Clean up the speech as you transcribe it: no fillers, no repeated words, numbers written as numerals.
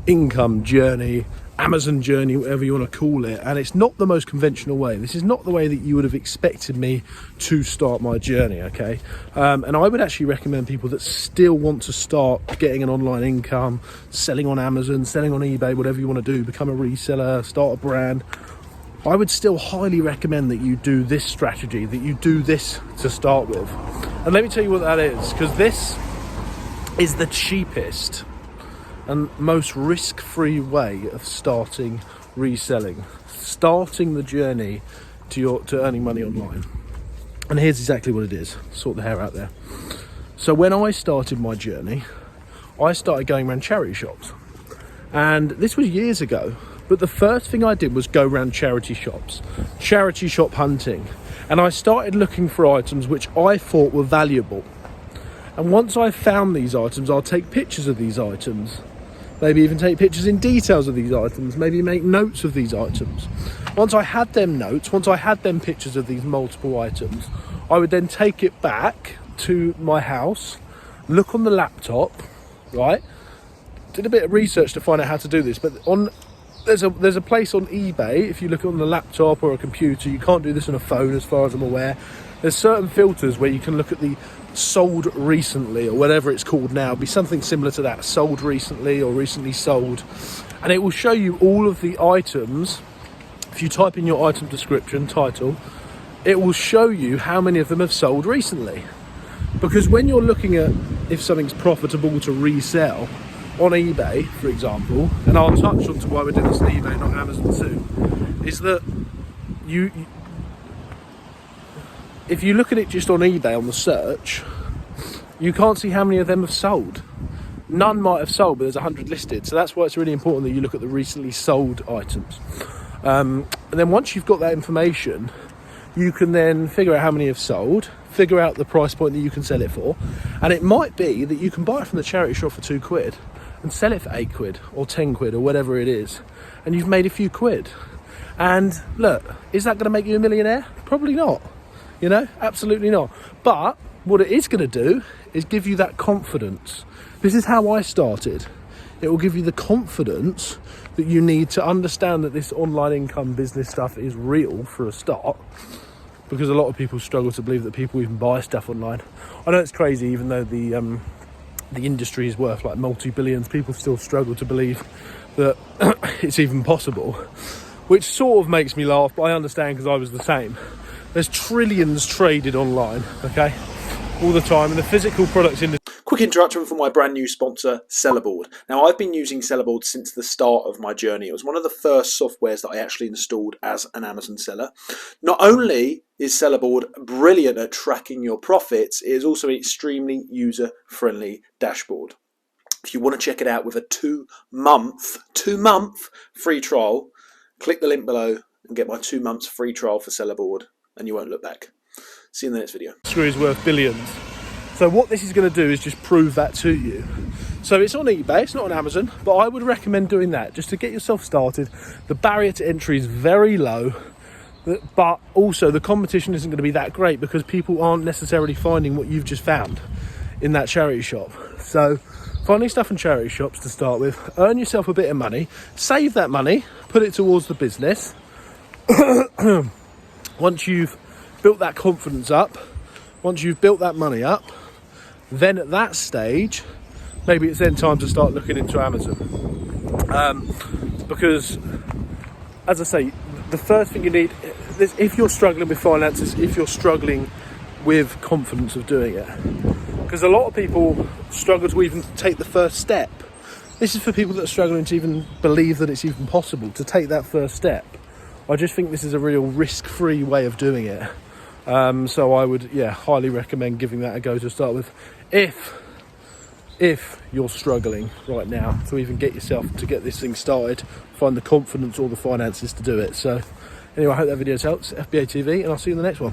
income journey, Amazon journey, whatever you want to call it, and it's not the most conventional way. This is not the way that you would have expected me to start my journey, okay? And I would actually recommend people that still want to start getting an online income, selling on Amazon, selling on eBay, whatever you want to do, become a reseller, start a brand. I would still highly recommend that you do this strategy, that you do this to start with. And let me tell you what that is, because this is the cheapest and most risk-free way of starting reselling, starting the journey to earning money online. And here's exactly what it is. Sort the hair out there. So when I started my journey, I started going around charity shops, and this was years ago. But the first thing I did was go around charity shops, charity shop hunting, and I started looking for items which I thought were valuable. And once I found these items, I'll take pictures of these items. Maybe even take pictures in details of these items, maybe make notes of these items. Once I had them notes, once I had them pictures of these multiple items, I would then take it back to my house, look on the laptop, right? Did a bit of research to find out how to do this, but there's a place on eBay, if you look on the laptop or a computer, you can't do this on a phone as far as I'm aware. There's certain filters where you can look at the sold recently, or whatever it's called now, be something similar to that, sold recently or recently sold, and it will show you all of the items. If you type in your item description, title, it will show you how many of them have sold recently. Because when you're looking at if something's profitable to resell on eBay, for example, and I'll touch on to why we're doing this on eBay, not Amazon soon, is that if you look at it just on eBay on the search, you can't see how many of them have sold. None might have sold, but there's 100 listed. So that's why it's really important that you look at the recently sold items. And then once you've got that information, you can then figure out how many have sold, figure out the price point that you can sell it for. And it might be that you can buy it from the charity shop for £2 and sell it for £8 or £10 or whatever it is. And you've made a few quid. And look, is that going to make you a millionaire? Probably not. You know, absolutely not. But what it is going to do is give you that confidence. This is how I started. It will give you the confidence that you need to understand that this online income business stuff is real for a start, because a lot of people struggle to believe that people even buy stuff online. I know it's crazy, even though the industry is worth like multi-billions, people still struggle to believe that it's even possible, which sort of makes me laugh, but I understand because I was the same. There's trillions traded online, okay, all the time, and the physical products industry. Quick introduction from my brand new sponsor, Sellerboard. Now, I've been using Sellerboard since the start of my journey. It was one of the first softwares that I actually installed as an Amazon seller. Not only is Sellerboard brilliant at tracking your profits, it is also an extremely user-friendly dashboard. If you want to check it out with a two-month free trial, click the link below and get my 2 months free trial for Sellerboard, and you won't look back. See you in the next video. Screw is worth billions. So what this is going to do is just prove that to you. So it's on eBay, it's not on Amazon, but I would recommend doing that just to get yourself started. The barrier to entry is very low, but also the competition isn't going to be that great because people aren't necessarily finding what you've just found in that charity shop. So finding stuff in charity shops to start with, earn yourself a bit of money, save that money, put it towards the business. Once you've built that confidence up, once you've built that money up, then at that stage, maybe it's then time to start looking into Amazon. Because, as I say, the first thing you need, if you're struggling with finances, if you're struggling with confidence of doing it, because a lot of people struggle to even take the first step. This is for people that are struggling to even believe that it's even possible to take that first step. I just think this is a real risk-free way of doing it. So I would, highly recommend giving that a go to start with. If you're struggling right now to even get yourself to get this thing started, find the confidence or the finances to do it. So anyway, I hope that video helps. FBA TV, and I'll see you in the next one.